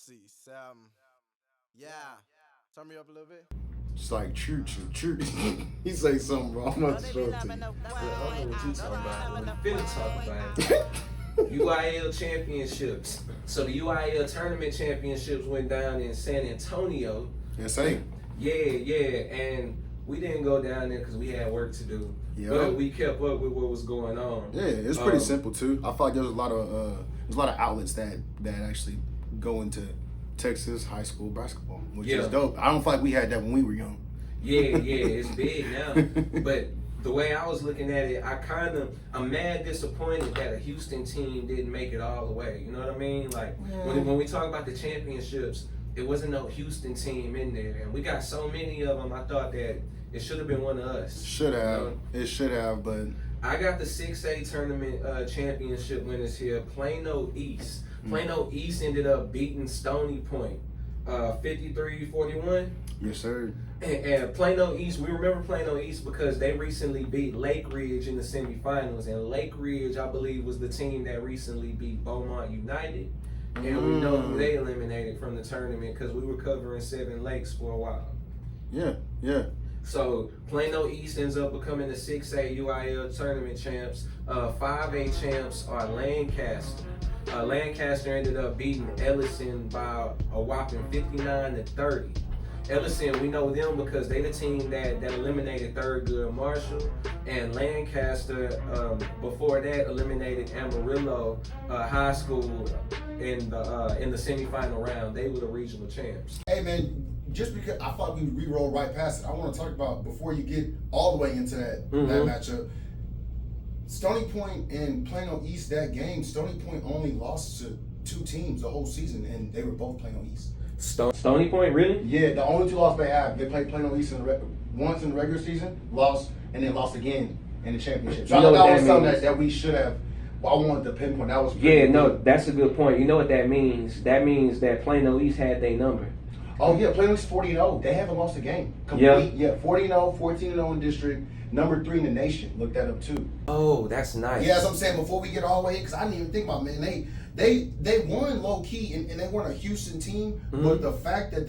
6. Yeah. Turn me up a little bit. It's like true. He say something wrong. I'm about to show it to you. I don't know what you talking about. We finna talk about UIL championships. So the UIL tournament championships went down in San Antonio. Yes, hey. Yeah, and we didn't go down there because we had work to do. Yeah. But we kept up with what was going on. Yeah, it's pretty simple too. I feel like there's a lot of outlets that actually go into Texas high school basketball, which is dope. I don't feel like we had that when we were young. Yeah, it's big now. But the way I was looking at it, I'm mad disappointed that a Houston team didn't make it all the way. You know what I mean? Like when we talk about the championships, it wasn't no Houston team in there, and we got so many of them. I thought that it should have been one of us. Should have. You know? It should have, but I got the 6A tournament championship winners here. Plano East. Plano East ended up beating Stony Point 53-41. Yes, sir. And Plano East, we remember Plano East because they recently beat Lake Ridge in the semifinals. And Lake Ridge, I believe, was the team that recently beat Beaumont United. And we know who they eliminated from the tournament because we were covering Seven Lakes for a while. Yeah. So Plano East ends up becoming the 6A UIL tournament champs. 5A champs are Lancaster. Lancaster ended up beating Ellison by a whopping 59-30. Ellison, we know them because they the team that eliminated Thurgood Marshall, and Lancaster before that eliminated Amarillo High School in the semifinal round. They were the regional champs. Hey man, just because I thought we re-rolled right past it, I want to talk about before you get all the way into that matchup. Stony Point and Plano East, that game, Stony Point only lost to 2 teams the whole season, and they were both Plano East. Stony Point, really? Yeah, the only 2 losses they have. They played Plano East once in the regular season, lost, and then lost again in the championship. So I thought that was something that we should have. Well, I wanted to pinpoint. That was that's a good point. You know what that means? That means that Plano East had their number. Oh yeah, Plano East 40-0. They haven't lost a game. Complete. Yeah, 40-0, 14-0 in district. Number 3 in the nation. Look that up too. Oh, that's nice. Yeah, that's what I'm saying. Before we get all the way in, because I didn't even think about it, man. They won low key, and they weren't a Houston team. But the fact that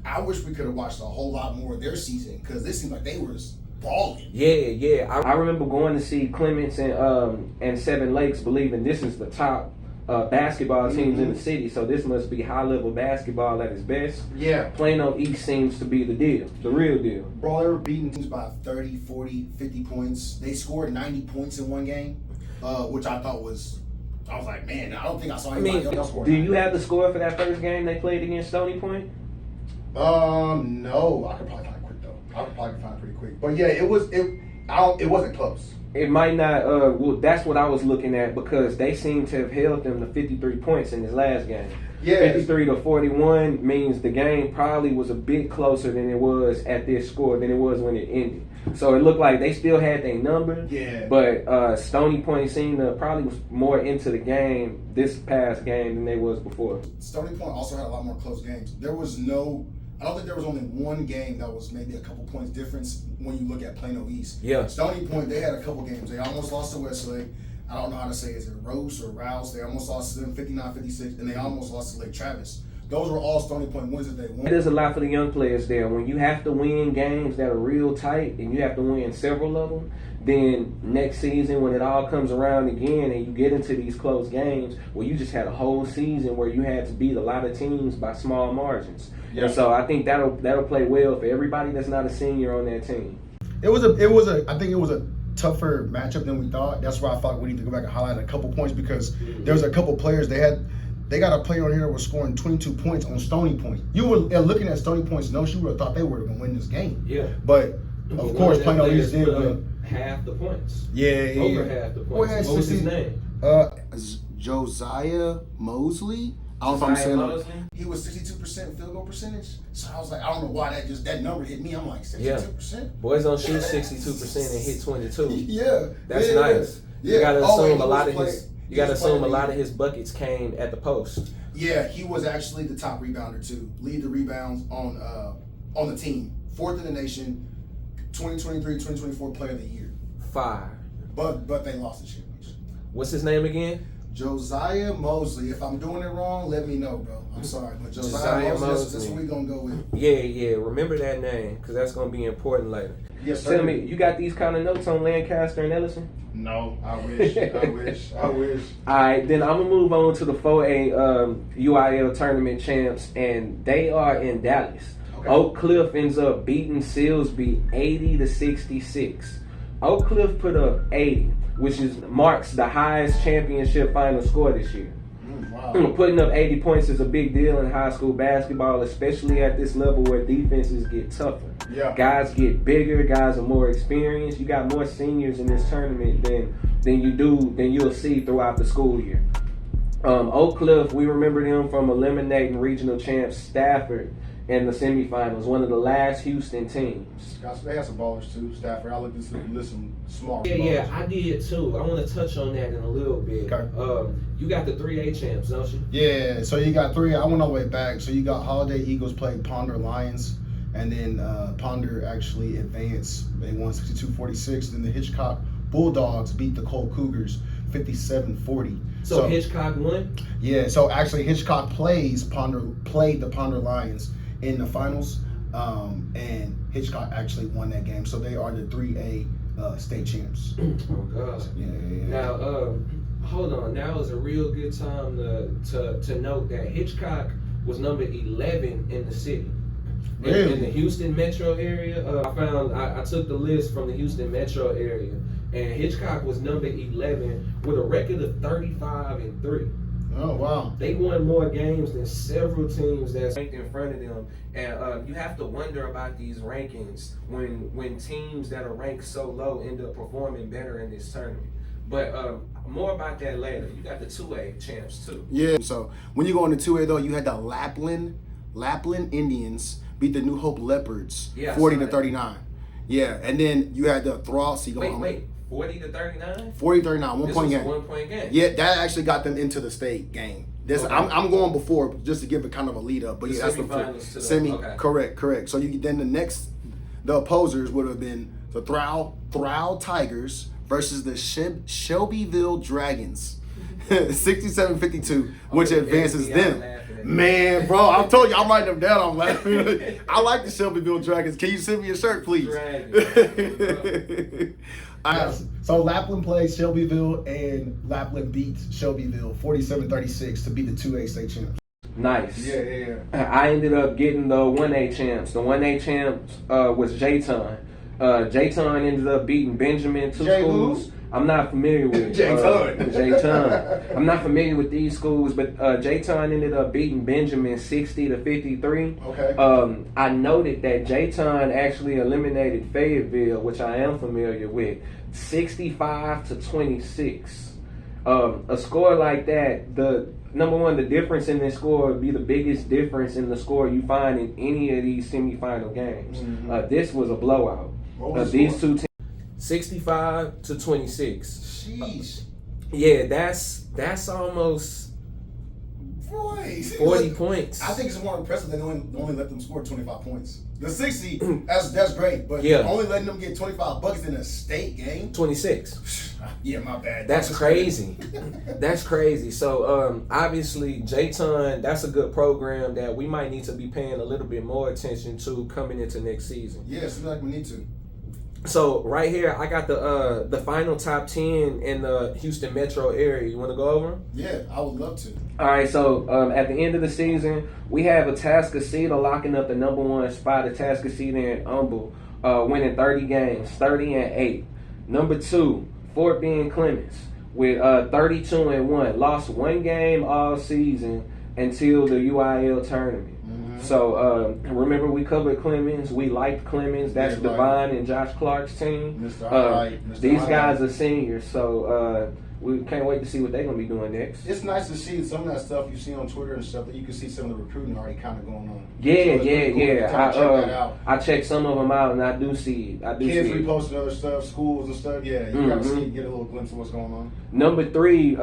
I wish we could have watched a whole lot more of their season because this seemed like they were balling. Yeah. I remember going to see Clements and Seven Lakes, believing this is the top basketball teams in the city, so this must be high-level basketball at its best. Yeah. Plano East seems to be the deal, the real deal. Bro, they were beating teams by 30, 40, 50 points. They scored 90 points in one game, which I thought was, I was like, man, I don't think I saw anybody else score. Do you have the score for that first game they played against Stony Point? No. I could probably find it quick, though. I could probably find it pretty quick. But yeah, it wasn't close. It might not, well, that's what I was looking at because they seem to have held them to 53 points in this last game. Yeah. 53-41 means the game probably was a bit closer than it was at this score than it was when it ended. So it looked like they still had their number. Yeah. But Stony Point seemed to probably was more into the game this past game than they was before. Stony Point also had a lot more close games. I don't think there was only one game that was maybe a couple points difference when you look at Plano East. Yeah. Stony Point, they had a couple games. They almost lost to Westlake. I don't know how to say it. Is it Rose or Rouse? They almost lost to them 59-56, and they almost lost to Lake Travis. Those were all Stony Point wins that they won. There's a lot for the young players there. When you have to win games that are real tight and you have to win several of them, then next season when it all comes around again and you get into these close games where you just had a whole season where you had to beat a lot of teams by small margins. Yeah. And so I think that'll play well for everybody that's not a senior on that team. I think it was a tougher matchup than we thought. That's why I thought we need to go back and highlight a couple points because there was a couple players they got a player on here that was scoring 22 points on Stony Point. You were looking at Stony Point's notes, you would have thought they were going to win this game. Yeah. But of course, Plano East did win. Half the points. Yeah. Over half the points. What was his name? Josiah Mosley. I don't know if I'm saying Mosley? He was 62% field goal percentage. So I was like, I don't know why that number hit me. I'm like, 62%? Boys don't shoot 62% and hit 22. Yeah. That's nice. Yeah. You gotta assume a lot of his his buckets came at the post. Yeah, he was actually the top rebounder too. Lead the rebounds on the team. 4th in the nation, 2023-2024 player of the year. Fire. But they lost the championship. What's his name again? Josiah Mosley. If I'm doing it wrong, let me know, bro. I'm sorry, but Josiah Mosley. That's what we gonna go with. Yeah. Remember that name, because that's gonna be important later. Yes, sir. Tell me, you got these kind of notes on Lancaster and Ellison? No, I wish. I wish. All right, then I'm gonna move on to the 4A UIL tournament champs, and they are in Dallas. Okay. Oak Cliff ends up beating Silsbee 80-66. Oak Cliff put up 80, which marks the highest championship final score this year. Wow. Putting up 80 points is a big deal in high school basketball, especially at this level where defenses get tougher. Yeah. Guys get bigger, guys are more experienced. You got more seniors in this tournament than you'll see throughout the school year. Oak Cliff, we remember them from eliminating regional champs Stafford in the semifinals, one of the last Houston teams. They had some ballers too, Stafford. I looked at some smart. Yeah, I did too. I want to touch on that in a little bit. Okay. You got the 3A champs, don't you? Yeah, so you got 3. I went all the way back. So you got Holiday Eagles played Ponder Lions, and then Ponder actually advanced. They won 62-46. Then the Hitchcock Bulldogs beat the Cole Cougars 57-40. So Hitchcock won? Yeah, so actually Hitchcock played the Ponder Lions in the finals, and Hitchcock actually won that game. So they are the 3A state champs. Oh God! Yeah. Now, hold on. Now is a real good time to note that Hitchcock was number 11 in the city. Really? In the Houston metro area. I took the list from the Houston metro area, and Hitchcock was number 11 with a record of 35-3. Oh, wow. They won more games than several teams that's ranked in front of them. And you have to wonder about these rankings when teams that are ranked so low end up performing better in this tournament. But more about that later. You got the 2A champs too. Yeah. So when you go into 2A though, you had the Lapland Indians beat the New Hope Leopards 40-39. Yeah, and then you had the Thrall. Wait. 40-39? 40-39, 1 point game. 1 point game. Yeah, that actually got them into the state game. Okay. I'm going before just to give it kind of a lead up, but the that's the semi. Okay. Correct. So the opposers would have been the Thrall Tigers versus the Shelbyville Dragons, 67-52, which advances them. Man, bro, I told you I'm writing them down. I'm laughing. I like the Shelbyville Dragons. Can you send me a shirt, please? So Lapland plays Shelbyville, and Lapland beats Shelbyville 47-36 to be the 2A state champs. Nice. Yeah. I ended up getting the 1A champs. The 1A champs was J-Ton. J-Ton ended up beating Benjamin, two schools. I'm not familiar with J-Ton. I'm not familiar with these schools, but J-Ton ended up beating Benjamin 60-53. Okay. I noted that J-Ton actually eliminated Fayetteville, which I am familiar with, 65-26. A score like that, number one, the difference in this score would be the biggest difference in the score you find in any of these semifinal games. Mm-hmm. This was a blowout. These two teams. 65-26. Sheesh. Yeah, that's almost 40 points. I think it's more impressive than only let them score 25 points. The 60, that's great, but only letting them get 25 buckets in a state game. 26. Yeah, my bad. That's crazy. That's crazy. So obviously, J-Ton, that's a good program that we might need to be paying a little bit more attention to coming into next season. Yeah, it seems like we need to. So right here, I got the final top 10 in the Houston metro area. You want to go over? Yeah, I would love to. All right, so at the end of the season, we have Atascocita locking up the number 1 spot. Atascocita and Humble winning 30 games, 30-8. Number 2, Fort Bend Clemens with 32-1. Lost 1 game all season until the UIL tournament. So remember, we covered Clemens. We liked Clemens. That's Devon and Josh Clark's team. These guys are seniors, so we can't wait to see what they're gonna be doing next. It's nice to see some of that stuff you see on Twitter and stuff that you can see some of the recruiting already kind of going on. Yeah. I checked some of them out, and I do see it. Kids reposting other stuff, schools and stuff. Yeah, you gotta see, get a little glimpse of what's going on. Number 3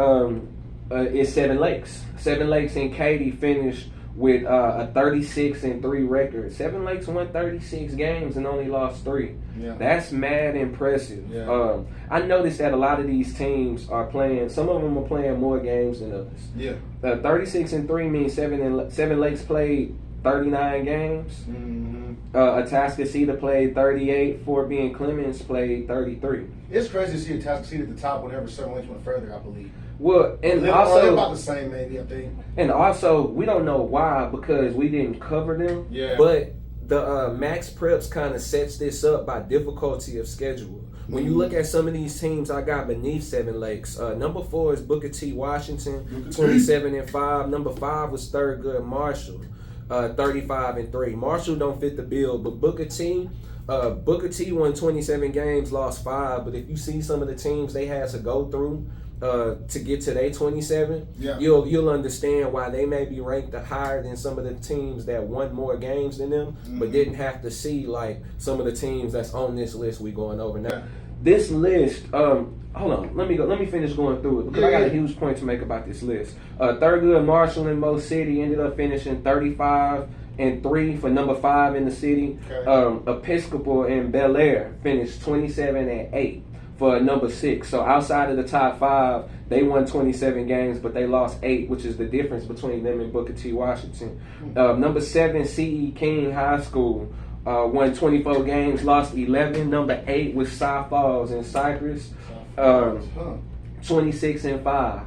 is Seven Lakes. Seven Lakes and Katy finished with a 36-3 record. Seven Lakes won 36 games and only lost 3. Yeah. That's mad impressive. Yeah. I noticed that a lot of these teams are playing. Some of them are playing more games than others. Yeah. 36-3 means Seven Lakes played 39 games. Mm-hmm. Atascocita played 38. Fort Bend Clemens played 33. It's crazy to see Atascocita at the top whenever Seven Lakes went further, I believe. Well, and they're also about the same, maybe, I think. And also, we don't know why because we didn't cover them. Yeah. But the Max Preps kind of sets this up by difficulty of schedule. When you look at some of these teams I got beneath Seven Lakes, number 4 is Booker T. Washington, 27-5. Number 5 was Thurgood Marshall, 35-3. Marshall don't fit the bill, but Booker T won 27 games, lost 5. But if you see some of the teams they had to go through to get to their 27, yeah, you'll understand why they may be ranked higher than some of the teams that won more games than them, but didn't have to see like some of the teams that's on this list we going over now. Yeah. This list, hold on, let me finish going through it because I got a huge point to make about this list. Thurgood Marshall in Mo City ended up finishing 35-3 for number 5 in the city. Okay. Episcopal and Bel Air finished 27-8 for number 6. So outside of the top 5, they won 27 games, but they lost 8, which is the difference between them and Booker T. Washington. Number 7, C.E. King High School won 24 games, lost 11. Number 8 was Cy Falls in Cypress, 26-5.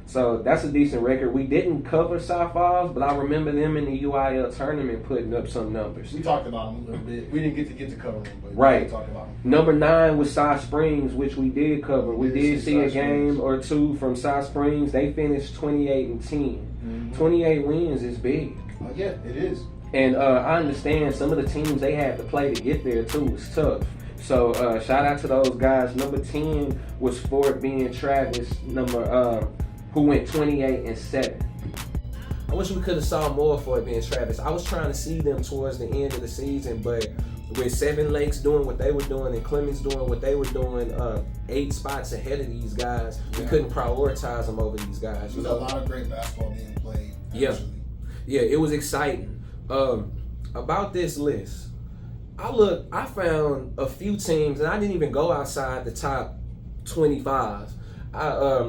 So that's a decent record. We didn't cover Cy Falls, but I remember them in the UIL tournament putting up some numbers. We talked about them a little bit. We didn't get to cover them, but right. We talked about them. Number 9 was Cy Springs, which we did cover. We did see a game or two from Cy Springs. They finished 28-10. Mm-hmm. 28 wins is big. Yeah, it is. And I understand some of the teams they had to play to get there too was tough. So shout out to those guys. Number 10 was Fort Bend Travis, who went 28-7. I wish we could have saw more Fort Bend Travis. I was trying to see them towards the end of the season, but with Seven Lakes doing what they were doing and Clemens doing what they were doing, 8 spots ahead of these guys, we couldn't prioritize them over these guys. There's a lot of great basketball being played. Actually. Yeah, it was exciting. About this list, I found a few teams, and I didn't even go outside the top 25,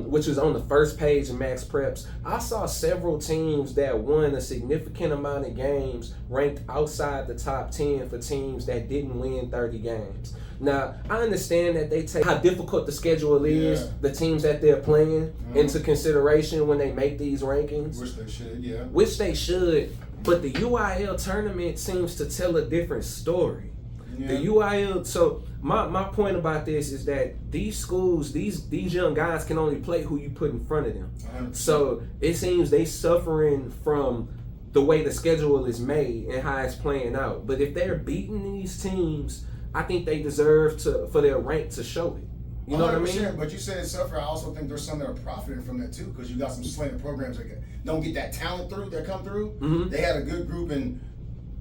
which was on the first page of Max Preps. I saw several teams that won a significant amount of games ranked outside the top 10 for teams that didn't win 30 games. Now, I understand that they take how difficult the schedule is, the teams that they're playing, into consideration when they make these rankings. Which they should, yeah. Which they should. But the UIL tournament seems to tell a different story. Yeah. The UIL, so my point about this is that these schools, these young guys can only play who you put in front of them. 100%. So it seems they suffering from the way the schedule is made and how it's playing out. But if they're beating these teams, I think they deserve for their rank to show it. You know what I mean? But you said suffer. I also think there's some that are profiting from that too, because you got some slated programs that don't get that talent through that come through. Mm-hmm. They had a good group in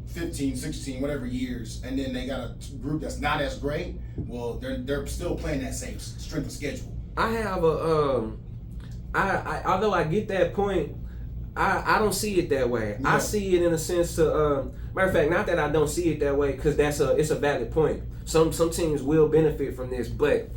15, 16, whatever years, and then they got a group that's not as great. Well, they're still playing that same strength of schedule. I have a although I get that point, I don't see it that way. Yeah. I see it in a sense to matter of fact, not that I don't see it that way, because it's a valid point. Some teams will benefit from this, but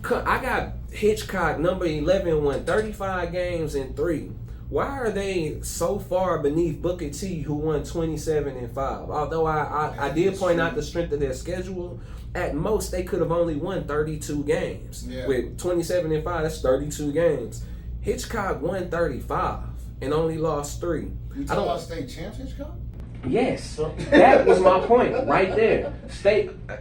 I got Hitchcock, number 11, won 35 games in 3. Why are they so far beneath Booker T, who won 27-5? Although I did point out the strength of their schedule, at most they could have only won 32 games. Yeah. With 27-5, that's 32 games. Hitchcock won 35 and only lost 3. You talking about state champs, Hitchcock? Yes, that was my point right there.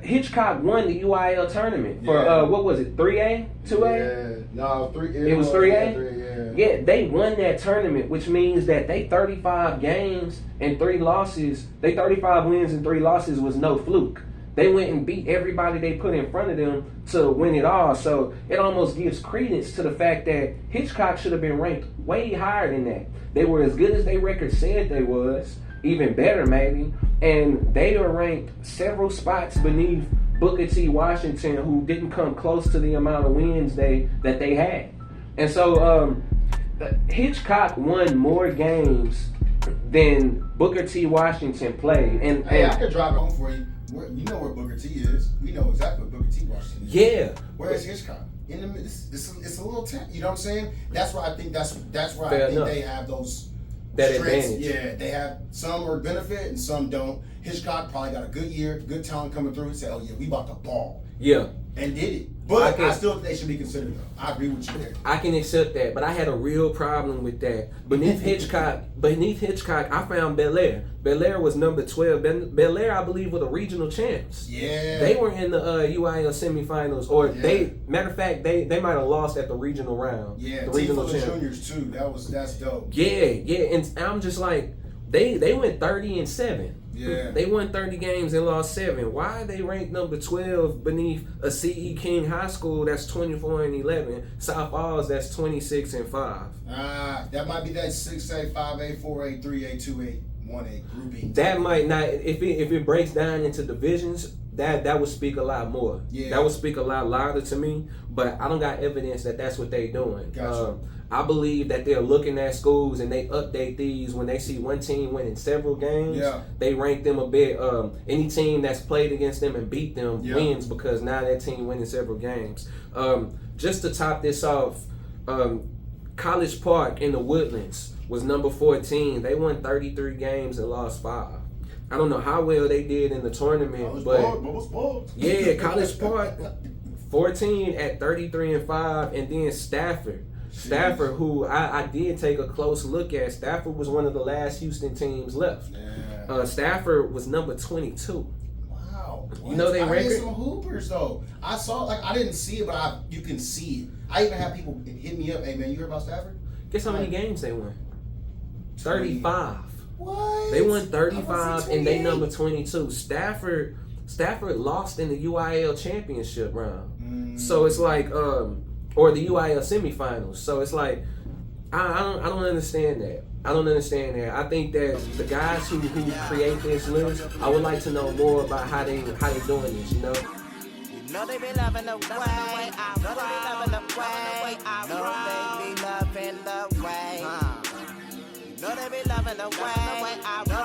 Hitchcock won the UIL tournament for what was it, 3A, 2A? Yeah, no, 3. It was 3A. Yeah, they won that tournament, which means that they 35 games and 3 losses. They 35 wins and 3 losses was no fluke. They went and beat everybody they put in front of them to win it all. So it almost gives credence to the fact that Hitchcock should have been ranked way higher than that. They were as good as their record said they was. Even better, maybe. And they are ranked several spots beneath Booker T. Washington, who didn't come close to the amount of wins that they had. And so Hitchcock won more games then Booker T. Washington played. And Hey, I could drive it home for you. You know where Booker T is. We know exactly where Booker T Washington is. yeah, Where is Hitchcock? In the middle. It's a little town. You know what I'm saying? That's why I think that's where Fair I think enough. they have those That strengths. advantage. Yeah, they have some are benefit and some don't. Hitchcock probably got a good year, good talent coming through. He said, "Oh yeah, we about to ball," yeah. and did it. But I I still think they should be considered though. I agree with you there. I can accept that, but I had a real problem with that. Beneath Hitchcock, I found Bel-Air. Bel-Air was number 12. Bel-Air, I believe, were the regional champs. Yeah, They were in the UIL semifinals, or Yeah. matter of fact, they might have lost at the regional round. Yeah, the team regional full of champ. juniors too. That's dope. Yeah, and I'm just like, they went 30-7. Yeah. They won 30 games and lost 7. Why are they ranked number 12 beneath a CE King High School that's 24-11, South Falls that's 26-5? That might be that 6A, 5A, 4A, 3A, 2A, 1A, Group B. That might not, if it breaks down into divisions, that would speak a lot more. Yeah. That would speak a lot louder to me, but I don't got evidence that that's what they doing. Gotcha. I believe that they're looking at schools and they update these when they see one team winning several games. Yeah. They rank them a bit. Any team that's played against them and beat them Yeah. wins because now that team winning several games. Just to top this off, College Park in the Woodlands was number 14. They won 33 games and lost 5. I don't know how well they did in the tournament, but yeah, College Park 14 at 33-5, and then Stafford, who I did take a close look at. Stafford was one of the last Houston teams left. Yeah. Stafford was number 22. Wow. You know they I record? had some hoopers though. I saw I didn't see it, but you can see it. I even have people hit me up. Hey man, you heard about Stafford? Guess how many games they won? 35. What? They won I 35 was and they 28. number 22. Stafford lost in the UIL championship round. So it's like or the UIL semifinals. So it's like I don't understand that. I don't understand that. I think that the guys who create this list, I would like to know more about how they doing this, you know? You know they be loving the way. Know they be loving the way. Know they be loving the way. Know they be loving the way. Know